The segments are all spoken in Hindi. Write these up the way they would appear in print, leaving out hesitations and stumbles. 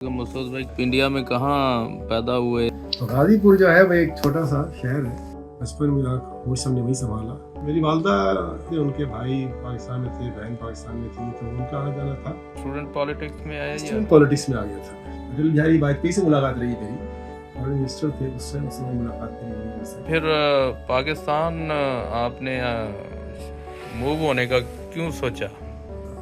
मसूद भाई इंडिया में कहाँ पैदा हुए? तो गाजीपुर जो है वो एक छोटा सा शहर है। बचपन में होश हमने वही संभाला। मेरी वालदा थे, उनके भाई पाकिस्तान में थे, बहन पाकिस्तान में थी, तो उनका आना जाना था। स्टूडेंट पॉलिटिक्स में आया या पॉलिटिक्स में आ गया था। अटल बिहारी वाजपेयी से मुलाकात रही मेरी, फॉरेन मिनिस्टर थे उस टाइम, उससे मुलाकात करी मेरी उनसे। फिर पाकिस्तान आपने मूव होने का क्यों सोचा?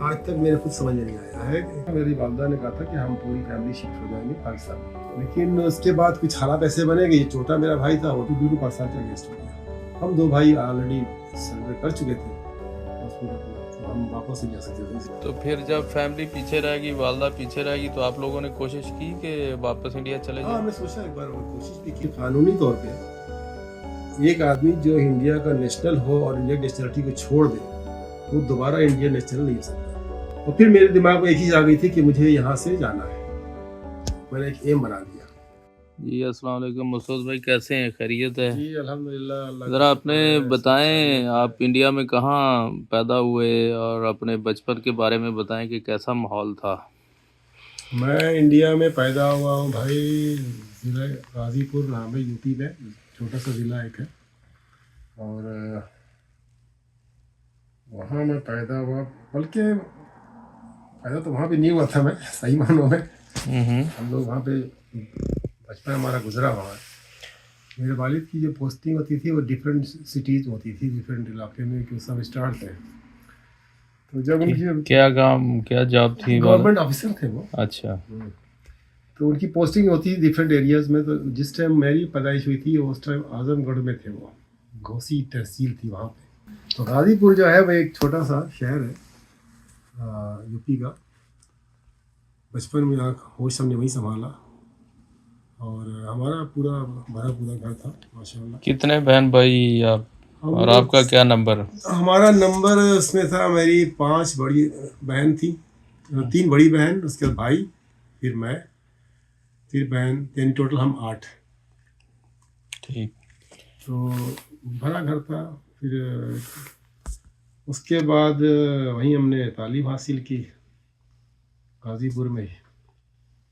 आज तक मेरे कुछ समझ में नहीं आया है। मेरी वालदा ने कहा था कि हम पूरी फैमिली शिफ्ट हो जाएंगे पाकिस्तान, लेकिन उसके बाद कुछ हालात ऐसे बने कि ये छोटा मेरा भाई था, वो भी पाकिस्तान के अगेंस्ट हो गया। हम दो भाई ऑलरेडी सरेंडर कर चुके थे, तो हम वापस नहीं जा सकते थे। तो फिर जब फैमिली पीछे रहेगी, वालदा पीछे रहेगी, तो आप लोगों ने कोशिश की कि वापस इंडिया चले हाँ, जाए? हमने सोचा एक बार कोशिश भी की। कानूनी तौर पे एक आदमी जो इंडिया का नेशनल हो और इंडिया नेशनलिटी को छोड़ दे, वो दोबारा इंडियन नेशनल नहीं हो सकता। और फिर मेरे दिमाग में एक चीज आ गई थी कि मुझे यहाँ से जाना है। मैंने एक एम बना दिया। जी अस्सलाम वालेकुम मसूद भाई, कैसे हैं? खैरियत है? जी अल्हम्दुलिल्लाह। अल्लाह ज़रा अपने बताएं, आप इंडिया में कहाँ पैदा हुए और अपने बचपन के बारे में बताएं कि कैसा माहौल था। मैं इंडिया में पैदा हुआ हूँ भाई, ज़िला गाज़ीपुर नाम है, यूपी में छोटा सा ज़िला एक है। और वहाँ मैं पैदा हुआ, बल्कि पैदा तो वहाँ भी नहीं हुआ था मैं, सही मानों में। हम लोग वहाँ पे बचपन हमारा गुजरा वहाँ। मेरे वालिद की जो पोस्टिंग होती थी वो डिफरेंट सिटीज़ होती थी, डिफरेंट इलाके में, कि सब स्टार थे। तो जब उनकी क्या काम, क्या जॉब थी? गवर्नमेंट ऑफिसर थे वो। अच्छा। तो उनकी पोस्टिंग होती थी डिफरेंट एरियाज़ में। तो जिस टाइम मेरी पैदाइश हुई थी उस टाइम आजमगढ़ में थे वो, घोसी तहसील थी वहाँ पे। तो गाज़ीपुर जो है वो एक छोटा सा शहर है यूपी का। बचपन में होश हमने वहीं संभाला, और हमारा पूरा भरा पूरा घर था माशाल्लाह। कितने बहन भाई आप, और आपका क्या नंबर? हमारा नंबर उसमें था, मेरी 5 बड़ी बहन थी, 3 बड़ी बहन, उसके बाद भाई, फिर मैं, फिर बहन, यानी टोटल हम 8। ठीक। तो भरा घर था। फिर उसके बाद वहीं हमने तालीम हासिल की गाज़ीपुर में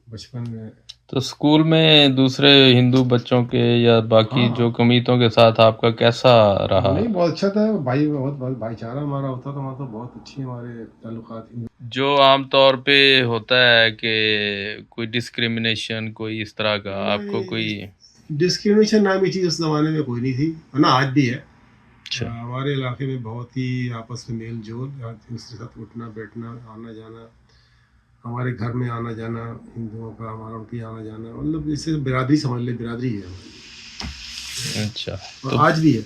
बचपन में। तो स्कूल में दूसरे हिंदू बच्चों के या बाकी जो कमीतों के साथ आपका कैसा रहा? नहीं, बहुत अच्छा था भाई, बहुत भाईचारा हमारा होता था वहाँ। तो बहुत अच्छी हमारे ताल्लुकात थी। जो आम तौर पे होता है कि कोई डिस्क्रिमिनेशन, कोई इस तरह का, आपको कोई? डिस्क्रिमिनेशन नाम की चीज़ उस ज़माने में कोई नहीं थी, वरना आज भी है। अच्छा। हमारे इलाके में बहुत ही आपस में मेल जोल, दूसरे साथ उठना बैठना, आना जाना, हमारे घर में आना जाना, हिंदुओं का हमारा उनकी आना जाना, मतलब जैसे बिरादरी समझ ले, बिरादरी है हमारी। अच्छा। और आज भी है,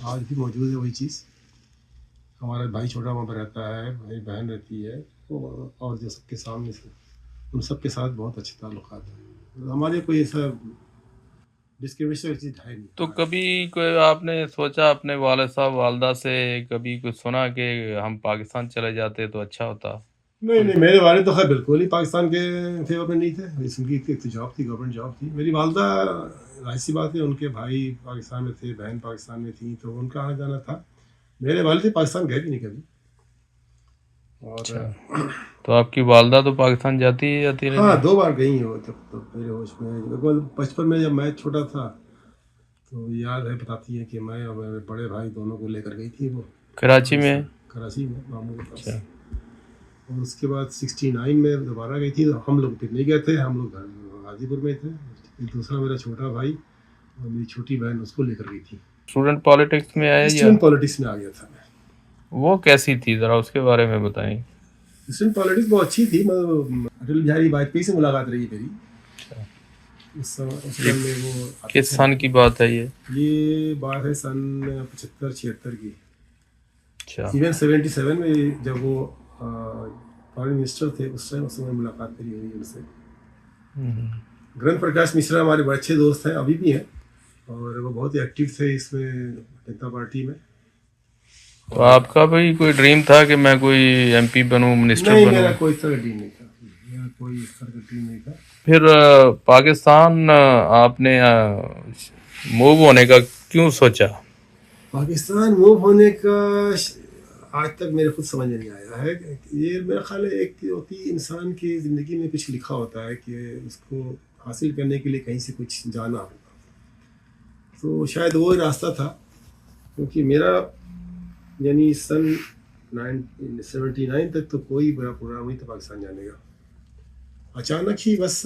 आज भी मौजूद है वही चीज़। हमारा भाई छोटा वहाँ पर रहता है, मेरी बहन रहती है, और जो सबके सामने से उन सबके साथ बहुत अच्छे ताल्लुकात हैं। हमारे कोई ऐसा डिस्क्रिमिनेशन चीज़ है नहीं। तो कभी कोई आपने सोचा अपने वालिद साहब वालदा से, कभी कुछ सुना कि हम पाकिस्तान चले जाते तो अच्छा होता? नहीं, मेरे वालिद तो खैर बिल्कुल ही पाकिस्तान के फेवर में नहीं थे। उनकी एक जॉब थी, गवर्नमेंट जॉब थी। मेरी वालदा, जाहिर सी बात है, उनके भाई पाकिस्तान में थे, बहन पाकिस्तान में थी, तो उनका आना जाना था। मेरे वालिद पाकिस्तान गए भी नहीं कभी। और तो आपकी वालदा तो पाकिस्तान जाती रही? हाँ, 2 बार गई हो। जब तो मेरे होश में, बचपन में जब मैं छोटा था, तो याद है, बताती है कि मैं और मेरे बड़े भाई दोनों को लेकर गई थी वो कराची में? कराची में मामू के पास। और उसके बाद 69 में दोबारा गई थी। तो हम लोग फिर नहीं गए थे, हम लोग गाजीपुर में थे। फिर दूसरा मेरा छोटा भाई और मेरी छोटी बहन, उसको लेकर गई थी। स्टूडेंट पॉलिटिक्स में आया या? स्टूडेंट पॉलिटिक्स में आ गया था मैं। वो कैसी थी, ज़रा उसके बारे में बताएं। स्टूडेंट पॉलिटिक्स बहुत अच्छी थी। मतलब अटल बिहारी वाजपेयी से मुलाकात रही मेरी उस समय में। वो किस सन की बात है ये बात है सन 75-76 की। अच्छा। इवन 77 में जब वो फॉरेन मिनिस्टर थे उस टाइम, उसमें मुलाकात करी हुई उनसे। ग्रंथ प्रकाश मिश्रा हमारे बड़े अच्छे दोस्त हैं, अभी भी हैं, और वो बहुत ही एक्टिव थे इसमें, जनता पार्टी में। तो आपका भी कोई ड्रीम था कि मैं कोई एमपी बनूं, मिनिस्टर नहीं, बनूं? मेरा कोई इस तरह का ड्रीम नहीं था। मेरा कोई इस तरह का ड्रीम नहीं था। फिर पाकिस्तान आपने मूव होने का क्यों सोचा? पाकिस्तान मूव होने का आज तक मेरे खुद समझ में नहीं आया है। ये मेरा ख्याल है एक होती इंसान की ज़िंदगी में कुछ लिखा होता है कि उसको हासिल करने के लिए कहीं से कुछ जाना होगा, तो शायद वो रास्ता था। क्योंकि मेरा यानी सन 1979 तक तो कोई बड़ा प्रोग्राम नहीं था पाकिस्तान जाने का। अचानक ही बस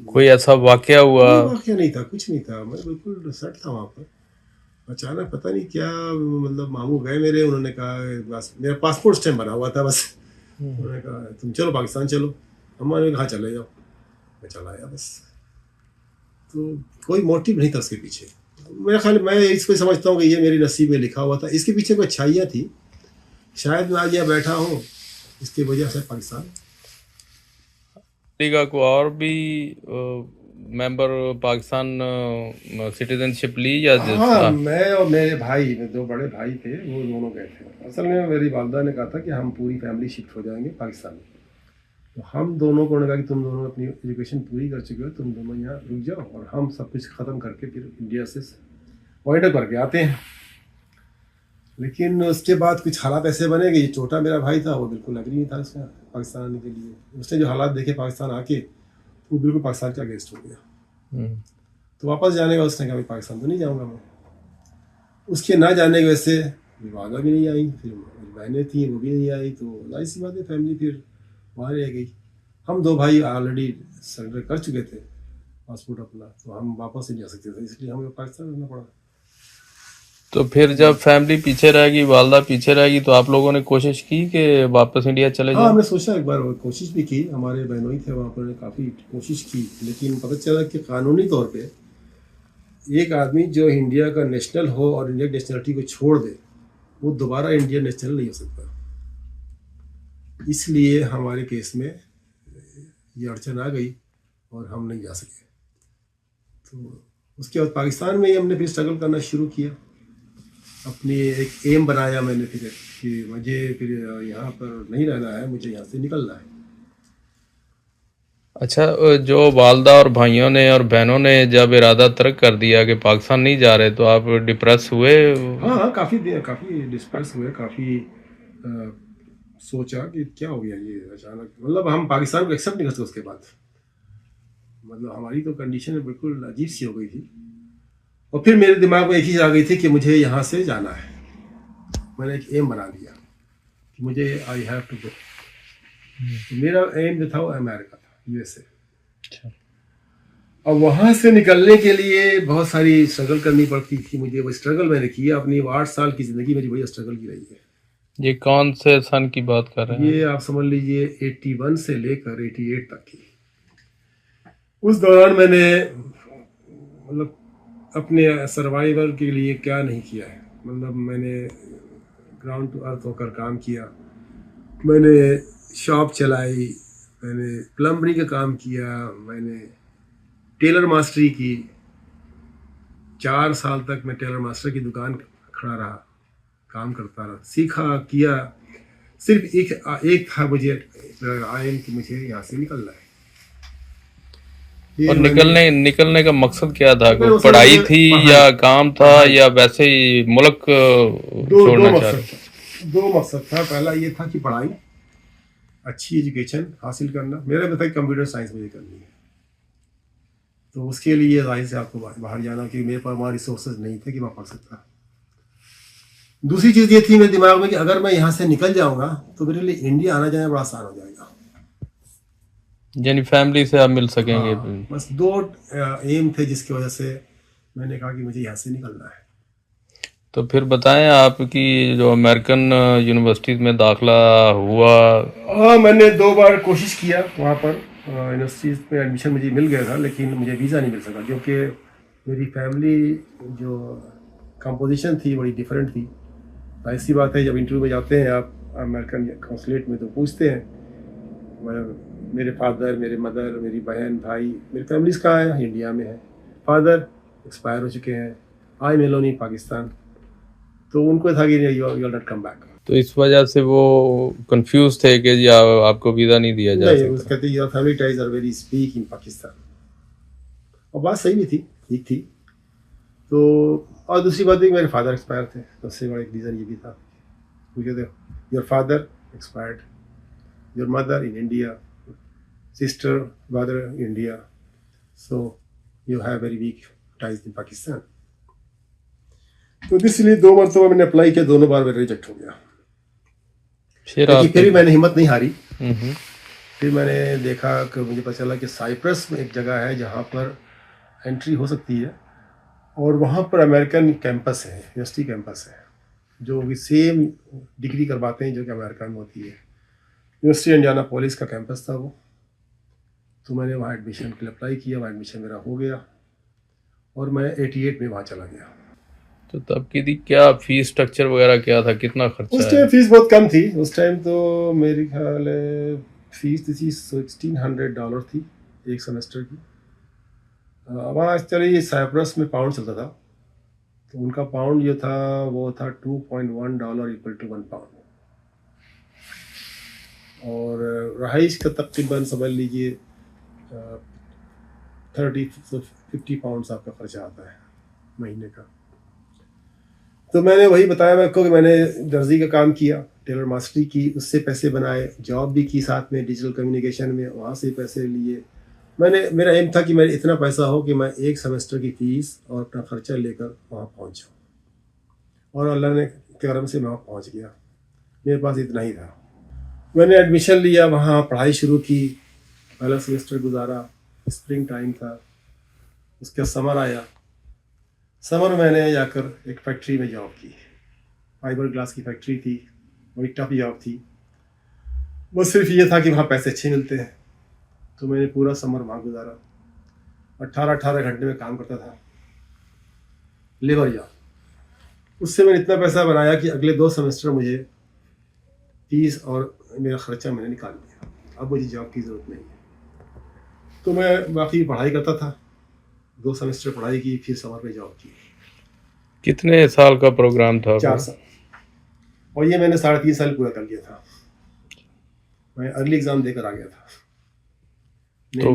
कोई ऐसा वाकया हुआ? कोई वाक़या नहीं था, कुछ नहीं था, मैं बिल्कुल सेट था वहाँ पर। अचानक पता नहीं क्या, मतलब मामू गए मेरे, उन्होंने कहा बस मेरा पासपोर्ट स्टैम्प बना हुआ था बस। उन्होंने कहा तुम चलो पाकिस्तान चलो। अम्मा ने कहा चले जाओ, मैं चला आया बस। तो कोई मोटिव नहीं था उसके पीछे। मेरा ख्याल, मैं इसको समझता हूँ कि ये मेरी नसीब में लिखा हुआ था। इसके पीछे कोई अच्छाइयाँ थी, शायद मैं आज यहाँ बैठा हूँ इसकी वजह से पाकिस्तान। अमेरिका को और भी मेंबर पाकिस्तान सिटीजनशिप ली या हाँ, मैं और मेरे भाई, मेरे दो बड़े भाई थे, वो दोनों गए थे। असल में मेरी वालदा ने कहा था कि हम पूरी फैमिली शिफ्ट हो जाएंगे पाकिस्तान में। तो हम दोनों को उन्होंने कहा कि तुम दोनों अपनी एजुकेशन पूरी कर चुके हो, तुम दोनों यहाँ रुक जाओ और हम सब कुछ ख़त्म करके फिर इंडिया से वाइंड अप करके आते हैं। लेकिन उसके बाद कुछ हालात ऐसे बने कि ये छोटा मेरा भाई था, वो बिल्कुल एग्री नहीं था इसमें पाकिस्तान आने के लिए। उसने जो हालात देखे पाकिस्तान आके, वो बिल्कुल पाकिस्तान के अगेंस्ट हो गया। तो वापस जाने का उसने कहा भाई पाकिस्तान तो नहीं जाऊँगा मैं। उसके ना जाने की वजह से वादा भी नहीं आई, फिर बहनें थी वो भी नहीं आई, तो जाहिर सी बात है फैमिली फिर वहाँ रह गई। हम दो भाई ऑलरेडी सरेंडर कर चुके थे पासपोर्ट अपना, तो हम वापस नहीं जा सकते थे, इसलिए हमें पाकिस्तान रहना पड़ा। तो फिर जब फैमिली पीछे रहेगी, वालदा पीछे रहेगी, तो आप लोगों ने कोशिश की कि वापस इंडिया चले हाँ, जाएं? हमने सोचा एक बार, कोशिश भी की, हमारे बहनोई थे वहाँ पर, काफ़ी कोशिश की, लेकिन पता चला कि कानूनी तौर पे एक आदमी जो इंडिया का नेशनल हो और इंडियन नेशनलिटी को छोड़ दे, वो दोबारा इंडियन नेशनल नहीं हो सकता। इसलिए हमारे केस में ये अड़चन आ गई और हम नहीं जा सके। तो उसके बाद पाकिस्तान में ही हमने फिर स्ट्रगल करना शुरू किया। अपनी एक एम बनाया मैंने फिर कि मुझे फिर यहाँ पर नहीं रहना है, मुझे यहाँ से निकलना है। अच्छा, जो वालदा और भाइयों ने और बहनों ने जब इरादा तर्क कर दिया कि पाकिस्तान नहीं जा रहे, तो आप डिप्रेस हुए? हाँ, काफ़ी डिस्पर्स हुए, काफ़ी सोचा कि क्या हो गया ये अचानक। मतलब हम पाकिस्तान को एक्सेप्ट नहीं कर सकते उसके बाद। मतलब हमारी तो कंडीशन बिल्कुल अजीब सी हो गई थी। और फिर मेरे दिमाग में एक चीज़ आ गई थी कि मुझे यहाँ से जाना है। मैंने एक एम बना लिया कि मुझे आई हैव टू गो। मेरा एम जो था वो अमेरिका था, यूएसए। और वहाँ से निकलने के लिए बहुत सारी स्ट्रगल करनी पड़ती थी मुझे। वो स्ट्रगल मैंने किया, अपनी 8 साल की ज़िंदगी मेरी बड़ी स्ट्रगल की रही है। ये कौन से सन की बात कर रहे हैं? ये आप समझ लीजिए 81 से लेकर 88 तक की। उस दौरान मैंने मतलब अपने सर्वाइवल के लिए क्या नहीं किया है। मतलब मैंने ग्राउंड टू अर्थ होकर काम किया, मैंने शॉप चलाई, मैंने प्लम्बरी का काम किया, मैंने टेलर मास्टरी की। 4 साल तक मैं टेलर मास्टर की दुकान खड़ा रहा, काम करता रहा, सीखा किया। सिर्फ एक था मुझे आयन कि मुझे यहाँ से निकलना है। और निकलने का मकसद क्या था? मैंने पढ़ाई थी या काम था पढ़ाई। या वैसे ही मुल्क छोड़ना चाह रहे? दो मकसद था। पहला ये था कि पढ़ाई, अच्छी एजुकेशन हासिल करना। मेरा भी था कंप्यूटर साइंस मुझे करनी है, तो उसके लिए जाहिर से आपको बाहर जाना, कि मेरे पास वहाँ रिसोर्सेज नहीं थे कि मैं पढ़ सकता। दूसरी चीज़ ये थी मेरे दिमाग में कि अगर मैं यहाँ से निकल जाऊँगा तो मेरे लिए इंडिया आना जाना बड़ा आसान हो जाएगा, यानी फैमिली से आप मिल सकेंगे। हाँ, बस 2 एम थे जिसकी वजह से मैंने कहा कि मुझे यहाँ से निकलना है। तो फिर बताएं, आपकी जो अमेरिकन यूनिवर्सिटीज़ में दाखिला हुआ? हाँ, मैंने 2 बार कोशिश किया वहाँ पर यूनिवर्सिटीज़ में एडमिशन मुझे मिल गया था, लेकिन मुझे वीज़ा नहीं मिल सका क्योंकि मेरी फैमिली जो कंपोजिशन थी बड़ी डिफरेंट थी। ऐसी बात है, जब इंटरव्यू में जाते हैं आप अमेरिकन कॉन्सुलेट में, तो पूछते हैं मेरे फादर, मेरे मदर, मेरी बहन, भाई, मेरी फैमिलीज़ कहाँ है? इंडिया में है। फादर एक्सपायर हो चुके हैं, आई मेलोनी पाकिस्तान। तो उनको था कि you will not come back. तो इस वजह से वो कंफ्यूज थे कि जी आपको वीज़ा नहीं दिया जा नहीं, सकता। कहते your family ties are very weak in Pakistan. और बात सही भी थी, ठीक थी। तो और दूसरी बात भी, मेरे फादर एक्सपायर थे, तो उससे बड़ा एक रीज़न ये भी था। मुझे तो your father expired, your mother in India, sister brother India, so you have very weak ties इन पाकिस्तान। तो इसलिए 2 मरतबा मैंने अप्लाई किया, दोनों बार मेरा रिजेक्ट हो गया। फिर लेकिन फिर भी आपने मैंने हिम्मत नहीं हारी। हम्म, फिर मैंने देखा कि मुझे पता चला कि साइप्रस में एक जगह है जहाँ पर एंट्री हो सकती है, और वहाँ पर अमेरिकन कैंपस है, यूनिवर्सिटी कैंपस है, जो भी सेम डिग्री करवाते हैं जो कि अमेरिका में होती है। यूनिवर्सिटी इंडियानापोलिस का कैंपस था वो। तो मैंने वहाँ एडमिशन के लिए अप्लाई किया, वहाँ एडमिशन मेरा हो गया और मैं 88 में वहाँ चला गया। तो तब की थी क्या फीस स्ट्रक्चर वगैरह क्या था, कितना खर्चा उस है? टाइम फीस बहुत कम थी। उस टाइम तो मेरे ख्याल है फीस थी $1600 थी एक सेमेस्टर की। वहाँ एक्चुअली साइप्रस में पाउंड चलता था, तो उनका पाउंड जो था वो था $2.1 इक्वल टू 1 पाउंड। और रहाइश का तकरीबन समझ लीजिए 50 पाउंड्स आपका खर्चा आता है महीने का। तो मैंने वही बताया मैं को कि मैंने दर्जी का काम किया, टेलर मास्टरी की, उससे पैसे बनाए, जॉब भी की साथ में डिजिटल कम्युनिकेशन में, वहाँ से पैसे लिए। मेरा एम था कि मेरे इतना पैसा हो कि मैं एक सेमेस्टर की फ़ीस और अपना ख़र्चा लेकर वहाँ पहुँचूँ, और अल्लाह ने के करम से मैं वहाँ पहुँच गया। मेरे पास इतना ही था। मैंने एडमिशन लिया, वहाँ पढ़ाई शुरू की, पहला सेमेस्टर गुजारा, स्प्रिंग टाइम था, उसके समर आया। समर में मैंने जाकर एक फैक्ट्री में जॉब की, फाइबर ग्लास की फैक्ट्री थी, बड़ी टफ जॉब थी। बस सिर्फ ये था कि वहाँ पैसे अच्छे मिलते हैं, तो मैंने पूरा समर वहाँ गुजारा। 18-18 घंटे में काम करता था, लेबर जॉब। उससे मैंने इतना पैसा बनाया कि अगले 2 सेमेस्टर मुझे फीस और मेरा ख़र्चा मैंने निकाल लिया। अब मुझे जॉब की ज़रूरत नहीं है। तो मैं बाकी पढ़ाई करता था, 2 सेमेस्टर पढ़ाई की, फिर समर में जॉब की। कितने साल का प्रोग्राम था 4 वो? साल, और ये मैंने 3.5 साल पूरा कर लिया था। मैं अर्ली एग्ज़ाम देकर आ गया था। तो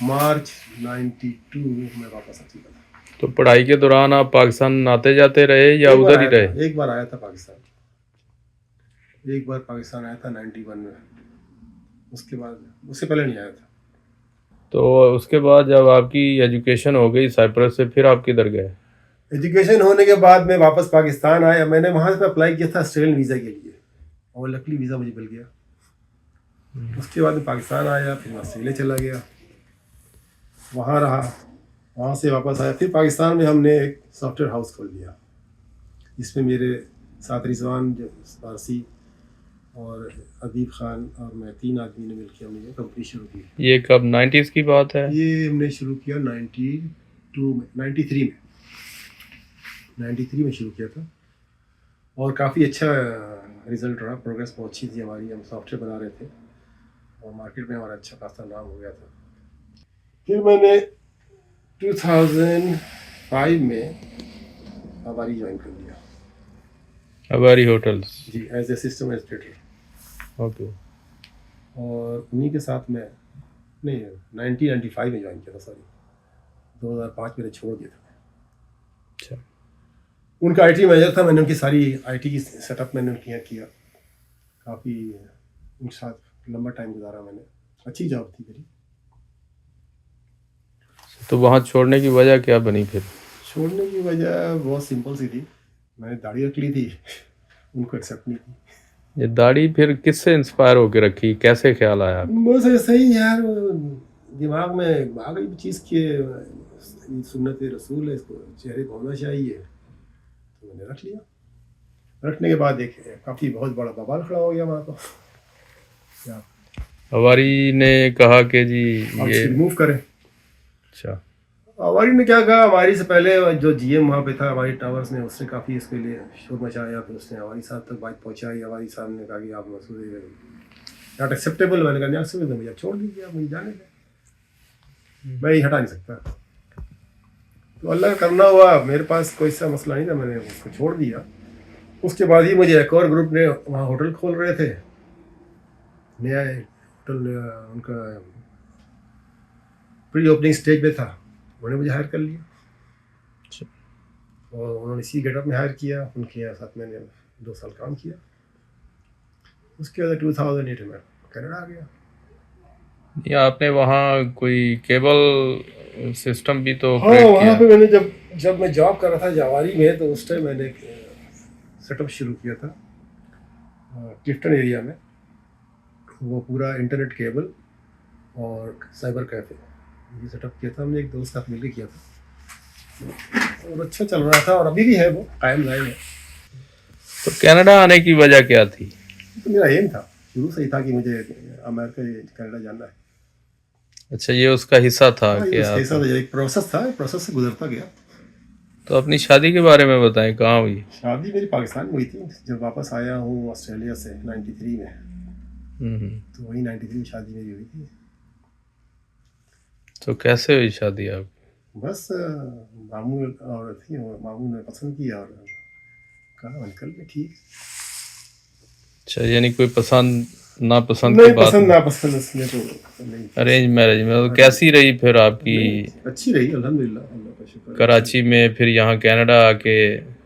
मार्च 92 में वापस आ चुका था। तो पढ़ाई के दौरान आप पाकिस्तान आते जाते रहे या एक बार उधर ही आया रहे? था, एक बार आया था पाकिस्तान, एक बार पाकिस्तान आया था 91 में। उसके बाद, उससे पहले नहीं आया था। तो उसके बाद जब आपकी एजुकेशन हो गई साइप्रस से, फिर आप किधर गए? एजुकेशन होने के बाद मैं वापस पाकिस्तान आया। मैंने वहाँ से अप्लाई किया था ऑस्ट्रेलियन वीज़ा के लिए, और लकली वीज़ा मुझे मिल गया। उसके बाद मैं पाकिस्तान आया, फिर मैं ऑस्ट्रेलिया चला गया, वहाँ रहा, वहाँ से वापस आया। फिर पाकिस्तान में हमने एक सॉफ्टवेयर हाउस खोल लिया, जिसमें मेरे साथ रिजवान जो फारसी और अदीब खान और मैं, 3 आदमी ने मिलकर हमने ये कंपनी शुरू की। ये कब 90s की बात है? ये हमने शुरू किया 92 में, 93 में शुरू किया था, और काफ़ी अच्छा रिज़ल्ट रहा। प्रोग्रेस बहुत अच्छी थी हमारी, हम सॉफ्टवेयर बना रहे थे और मार्केट में हमारा अच्छा खासा नाम हो गया था। फिर मैंने 2005 में हमारी ज्वाइन कर लिया। हवारी होटल्स। जी, as a system administrator. Okay. और उन्हीं के साथ मैं, नहीं, 1995 में ज्वाइन किया था, सॉरी 2005 मैंने छोड़ दिया था। अच्छा। उनका आईटी मैनेजर था, मैंने उनकी सारी आईटी की सेटअप मैंने उनके यहाँ किया। काफ़ी उनके साथ लंबा टाइम गुजारा मैंने, अच्छी जॉब थी मेरी। तो वहाँ छोड़ने की वजह क्या बनी फिर? छोड़ने की वजह बहुत सिंपल सी थी, मैंने दाढ़ी रख ली थी, उनको एक्सेप्ट नहीं की। ये दाढ़ी फिर किससे इंस्पायर होकर रखी, कैसे ख्याल आया आपको? बस ऐसे ही यार, दिमाग में आ गई चीज़ कि सुन्नत रसूल है, इसको चेहरे पर होना चाहिए, तो मैंने रख लिया। रखने के बाद देखे काफ़ी बहुत बड़ा बवाल खड़ा हो गया वहाँ तो। क्या हवारी ने कहा कि जी आप ये, इसको रिमूव करें। अच्छा, हमारी ने क्या कहा, हमारी से पहले जो जीएम वहाँ पे था हमारी टावर्स ने, उसने काफ़ी इसके लिए शोर मचाया। फिर उसने हमारी साहब तक बात पहुँचाई। हमारी साहब ने कहा कि आप मसूद नॉट एक्सेप्टेबल। मैंने कहा नहीं एक्सेप्टेबल, मुझे छोड़ दीजिए, आप मुझे जाने दें, मैं ये हटा नहीं सकता। तो अल्लाह का करना हुआ, मेरे पास कोई सा मसला नहीं था, मैंने उसको छोड़ दिया। उसके बाद ही मुझे एक और ग्रुप ने वहाँ होटल खोल रहे थे, नया होटल उनका प्री ओपनिंग स्टेज पे था, उन्होंने मुझे हायर कर लिया। और उन्होंने इसी गेटअप में हायर किया। उनके साथ मैंने 2 साल काम किया। उसके बाद 2008 में कनाडा आ गया। या आपने वहाँ कोई केबल सिस्टम भी तो हाँ, ऑपरेट वहाँ किया? पे मैंने जब मैं जॉब कर रहा था जवारी में, तो उस टाइम मैंने सेटअप शुरू किया था क्लिफ्टन एरिया में। वो पूरा इंटरनेट केबल और साइबर कैफे ये सेटअप किया था हमने, एक दोस्त साथ मिलकर किया था, और अच्छा चल रहा था, और अभी भी है, वो कायम लाइन है। तो कनाडा आने की वजह क्या थी? तो मेरा एम था, शुरू से ही था कि मुझे अमेरिका कनाडा जाना है। अच्छा, ये उसका हिस्सा था हाँ, कि ये आप... उसके साथ एक प्रोसेस था, प्रोसेस से गुजरता गया। तो अपनी शादी के बारे में बताएं, कहाँ हुई? शादी मेरी पाकिस्तान में हुई थी। जब वापस आया हूँ ऑस्ट्रेलिया से 93 में, तो वही 93 में शादी मेरी हुई थी। तो कैसे हुई शादी आप? बस मामू और थी, और मामू ने पसंद किया और कहा निकल में ठीक। अच्छा, यानी कोई पसंद नापसंद की नहीं, बात पसंद नहीं? नापसंद उसमें तो नहीं। अरेंज मैरिज में? तो कैसी रही फिर आपकी? नहीं, अच्छी रही, अल्हम्दुलिल्लाह, अल्लाह का शुक्र है। कराची में फिर यहाँ कनाडा आके?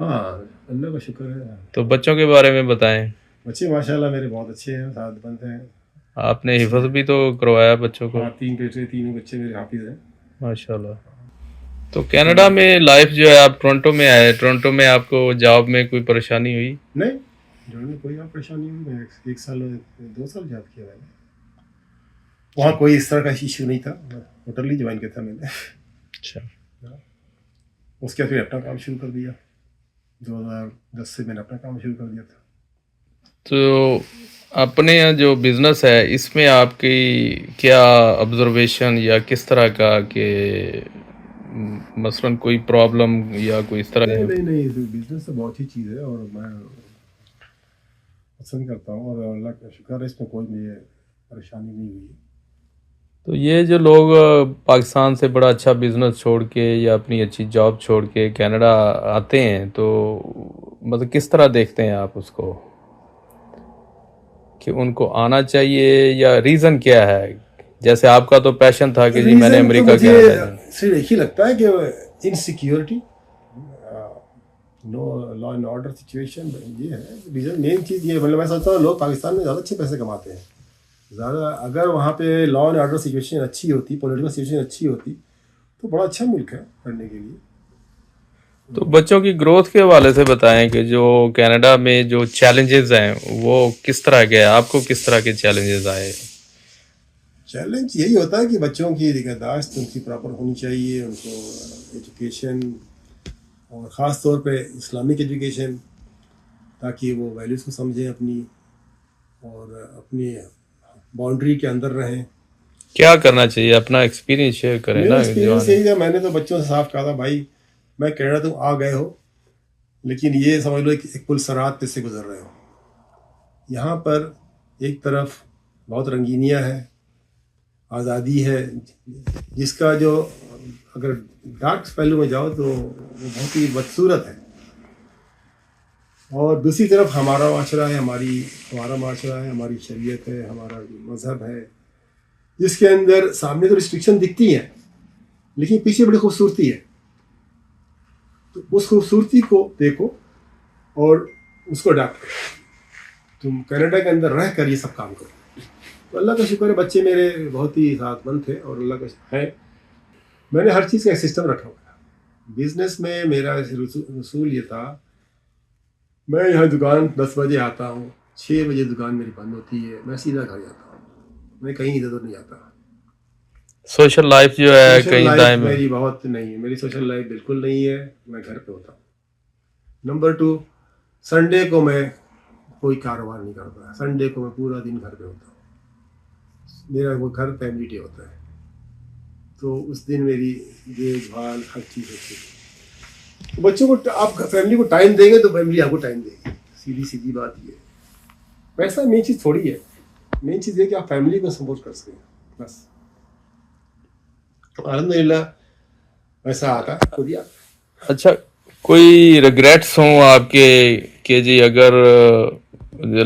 हाँ, अल्लाह का शुक्र है। तो बच्चों के बारे में बताएं। बच्चे माशाल्लाह मेरे बहुत अच्छे हैं, सादबंद हैं। आपने हिफज भी तो करवाया बच्चों को? हाँ, 3 बेटे, तीनों बच्चे मेरे हाफिज हैं। माशाल्लाह। तो कनाडा में लाइफ जो है, आप टोरंटो में आए, टोरंटो में आपको जॉब में कोई परेशानी हुई? नहीं, जोड़ने में कोई और परेशानी नहीं। मैं 1 साल 2 साल जॉब किया मैंने। वहाँ कोई इस तरह का इशू नहीं था, होटल ही ज्वाइन किया था मैंने। अच्छा। उसके बाद फिर अपना काम शुरू कर दिया। 2010 से मैंने अपना काम शुरू कर दिया था। तो अपने यहाँ जो बिजनेस है, इसमें आपकी क्या ऑब्जर्वेशन या किस तरह का कि मसलन कोई प्रॉब्लम या कोई इस तरह? नहीं नहीं नहीं, बिजनेस तो बहुत ही चीज़ है, और मैं पसंद करता हूँ, और अल्लाह का शुक्र है इसमें कोई मुझे परेशानी नहीं हुई। तो ये जो लोग पाकिस्तान से बड़ा अच्छा बिजनेस छोड़ के या अपनी अच्छी जॉब छोड़ के कनाडा आते हैं, तो मतलब किस तरह देखते हैं आप उसको, कि उनको आना चाहिए या रीज़न क्या है? जैसे आपका तो पैशन था कि जी मैंने रीज़न तो अमेरिका मुझे कनाडा जाना। सिर्फ एक ही लगता है कि insecurity, no law and order situation, ये है रीज़न। मेन चीज़ ये, मतलब मैं सोचता हूँ लोग पाकिस्तान में ज़्यादा अच्छे पैसे कमाते हैं। ज़्यादा अगर वहाँ पे लॉ एंड ऑर्डर सिचुएशन अच्छी होती, पॉलिटिकल सिचुएशन अच्छी होती, तो बड़ा अच्छा मुल्क है पढ़ने के लिए। तो बच्चों की ग्रोथ के हवाले से बताएं कि जो कनाडा में जो चैलेंजेस हैं वो किस तरह के हैं, आपको किस तरह के चैलेंजेस आए? चैलेंज यही होता है कि बच्चों की निगहदाश्त उनकी प्रॉपर होनी चाहिए, उनको एजुकेशन, और ख़ास तौर पे इस्लामिक एजुकेशन, ताकि वो वैल्यूज़ को समझें अपनी, और अपनी बाउंड्री के अंदर रहें। क्या करना चाहिए? अपना एक्सपीरियंस शेयर करें मेरा ना एक्सपीरियंस जवान। यही है, मैंने तो बच्चों से साफ कहा था, भाई मैं कनाडा तुम आ गए हो, लेकिन ये समझ लो कि एक पुल सरात पे से गुजर रहे हो। यहाँ पर एक तरफ बहुत रंगीनियाँ है, आज़ादी है, जिसका जो अगर डार्क पहलू में जाओ तो वो बहुत ही बदसूरत है। और दूसरी तरफ हमारा माशरा है, हमारा माशरा है, हमारी शरीयत है, हमारा मज़हब है, जिसके अंदर सामने तो रिस्ट्रिक्शन दिखती हैं, लेकिन पीछे बड़ी खूबसूरती है। तो उस खूबसूरती को देखो और उसको अडॉप्ट करो। तुम कनाडा के अंदर रह कर ये सब काम करो। तो अल्लाह का शुक्र है, बच्चे मेरे बहुत ही साथमंद थे, और अल्लाह का है मैंने हर चीज़ का एक सिस्टम रखा हुआ है। बिजनेस में मेरा रसूल ये था, मैं यहाँ दुकान 10 बजे आता हूँ, 6 बजे दुकान मेरी बंद होती है, मैं सीधा घर जाता हूँ, मैं कहीं इधर उधर नहीं जाता। सोशल लाइफ जो है सोशल कहीं लाइफ दाएं में? मेरी बहुत नहीं है, मेरी सोशल लाइफ बिल्कुल नहीं है, मैं घर पे होता हूँ। नंबर 2, संडे को मैं कोई कारोबार नहीं करता, संडे को मैं पूरा दिन घर पे होता हूँ। मेरा वो घर फैमिली डे होता है, तो उस दिन मेरी देखभाल हर चीज़ होती है। तो बच्चों को आप फैमिली को टाइम देंगे तो फैमिली आपको टाइम देगी, सीधी सीधी बात ये। पैसा मेन चीज़ थोड़ी है, मेन चीज़ है कि आप फैमिली को सपोर्ट कर सकें, बस। अल्हम्दुलिल्लाह पैसा आता है, खुद ही आता है। अच्छा, कोई रिग्रेट्स हों आपके कि जी अगर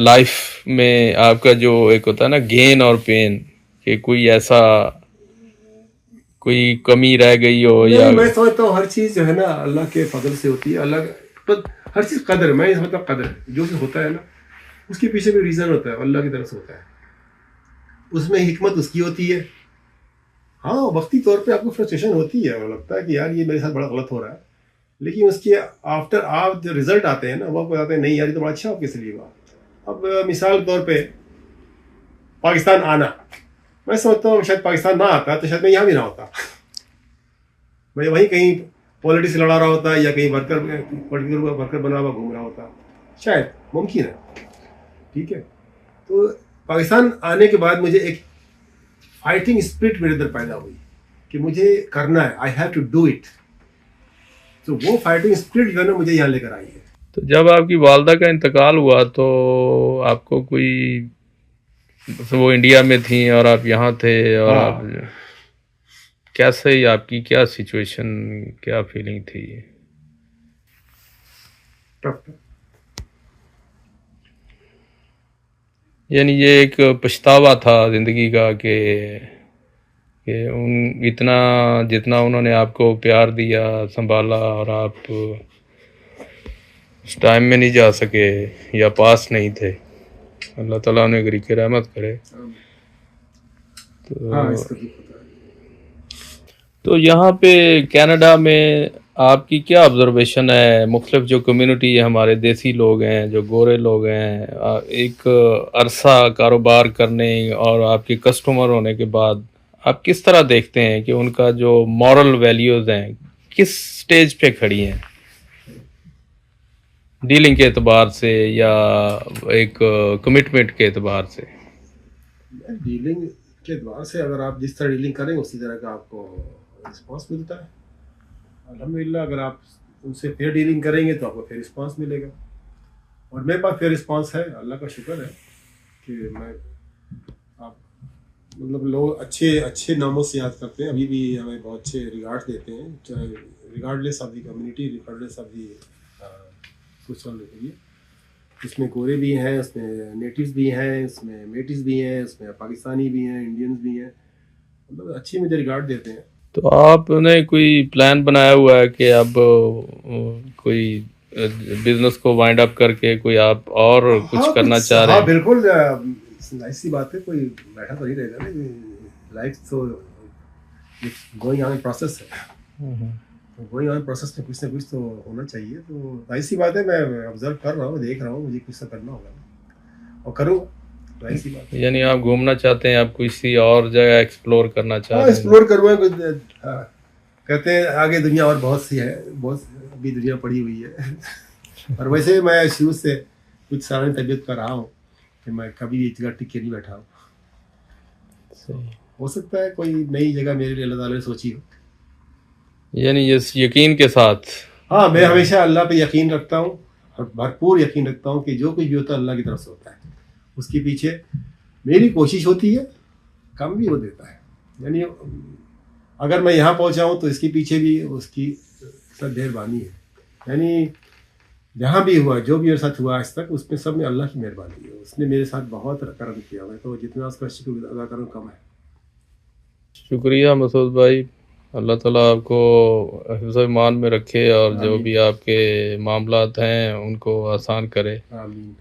लाइफ में आपका जो एक होता है ना गेन और पेन, कि कोई ऐसा कोई कमी रह गई हो? नहीं, या मैं समझता हूँ हर चीज़ जो है ना अल्लाह के फजल से होती है। अल्लाह तो हर चीज़ कदर, मैं समझता हूँ कदर है। जो चीज़ होता है ना उसके पीछे भी रीज़न होता है, अल्लाह की तरफ से होता है, उसमें हिकमत उसकी होती है। हाँ, वक्ती तौर पे आपको फ्रस्ट्रेशन होती है और लगता है कि यार ये मेरे साथ बड़ा गलत हो रहा है, लेकिन उसके आफ्टर आप जो रिजल्ट आते हैं ना वो आपको बताते हैं नहीं यार ये तो बड़ा अच्छा हो किस लिए हुआ। अब मिसाल के तौर पे पाकिस्तान आना, मैं समझता हूँ शायद पाकिस्तान ना आता तो शायद मैं यहाँ भी ना होता, मैं वहीं कहीं पॉलिटिक्स लड़ा रहा होता या कहीं पॉलिटिकल वर्कर बना हुआ घूम रहा होता, शायद मुमकिन है। ठीक है, तो पाकिस्तान आने के बाद मुझे एक फाइटिंग स्पिरिट मेरे अंदर पैदा हुई कि मुझे करना है, I have to do it. तो वो फाइटिंग स्पिरिट जो है ना मुझे यहाँ लेकर आई है। तो जब आपकी वालदा का इंतकाल हुआ तो आपको कोई, तो वो इंडिया में थी और आप यहाँ थे और हाँ। आप कैसे, आपकी क्या सिचुएशन, क्या फीलिंग थी? टफ। यानी ये एक पछतावा था ज़िंदगी का कि उन इतना जितना उन्होंने आपको प्यार दिया, संभाला, और आप उस टाइम में नहीं जा सके या पास नहीं थे। अल्लाह ताला उन्हें गरीब की रहमत करे। हाँ, तो इसका दुख होता है। तो यहाँ पे कनाडा में आपकी क्या ऑब्जर्वेशन है? मुख्तलिफ जो कम्युनिटी है, हमारे देसी लोग हैं, जो गोरे लोग हैं, एक अरसा कारोबार करने और आपके कस्टमर होने के बाद आप किस तरह देखते हैं कि उनका जो मॉरल वैल्यूज़ हैं किस स्टेज पे खड़ी हैं, डीलिंग के एतबार से या एक कमिटमेंट के एतबार से? डीलिंग के द्वार से अगर आप जिस तरह डीलिंग करेंगे उसी तरह का आपको रिस्पॉन्स मिलता है। अल्हम्दुलिल्लाह, अगर आप उनसे फेयर डीलिंग करेंगे तो आपको फेयर रिस्पॉन्स मिलेगा, और मेरे पास फेयर रिस्पॉन्स है, अल्लाह का शुक्र है कि मैं आप मतलब लोग अच्छे अच्छे नामों से याद करते हैं, अभी भी हमें बहुत अच्छे रिगार्ड्स देते हैं, चाहे regardless of the community, regardless of the social area. उसमें गोरे भी हैं, उसमें नेटिव्स भी हैं, उसमें मेटिस भी हैं, उसमें पाकिस्तानी भी हैं, इंडियंस भी हैं, मतलब अच्छी मुझे रिगार्ड देते हैं। तो आपने कोई प्लान बनाया हुआ है कि अब कोई बिजनेस को वाइंड अप करके कोई आप और कुछ हाँ, करना चाह रहे हाँ हैं? बिल्कुल, नाइस सी बात है, कोई बैठा तो नहीं रहेगा ना, लाइफ तो गोइंग ऑन प्रोसेस है, गोइंग ऑन प्रोसेस में कुछ ना कुछ तो होना चाहिए। तो नाइस सी बात है, मैं ऑब्जर्व कर रहा हूँ, देख रहा हूँ, मुझे कुछ तो करना होगा और करूँगा, नाइस सी बात है। यानी आप घूमना चाहते हैं, आप किसी और जगह एक्सप्लोर करना चाह हाँ, रहे हैं? एक्सप्लोर करूँगा कुछ। हाँ, कहते हैं आगे दुनिया और बहुत सी है, बहुत अभी दुनिया पड़ी हुई है और वैसे मैं शुरू से कुछ सारी तबीयत कर रहा हूँ कि मैं कभी एक जगह टिक के नहीं बैठा हूँ। सही। हो सकता है कोई नई जगह मेरे लिए अल्लाह ताला ने सोची हो। यानी इस यकीन के साथ। हाँ, मैं हमेशा अल्लाह पे यकीन रखता हूँ और भरपूर यकीन रखता हूँ कि जो कुछ भी होता है अल्लाह की तरफ से होता है, उसके पीछे मेरी कोशिश होती है, काम भी वो देता है। यानी अगर मैं यहाँ पहुँचा हूँ तो इसके पीछे भी उसकी सब मेहरबानी है। यानी जहाँ भी हुआ, जो भी मेरे साथ हुआ आज तक, उसमें सब में अल्लाह की मेहरबानी है, उसने मेरे साथ बहुत करम किया हुआ है, तो जितना उसका शुक्र अदा करूँ कम है। शुक्रिया मसूद भाई, अल्लाह ताला आपको हिफ्ज़ ईमान में रखे और जो आमीन भी आपके मामलात हैं उनको आसान करे। आमीन।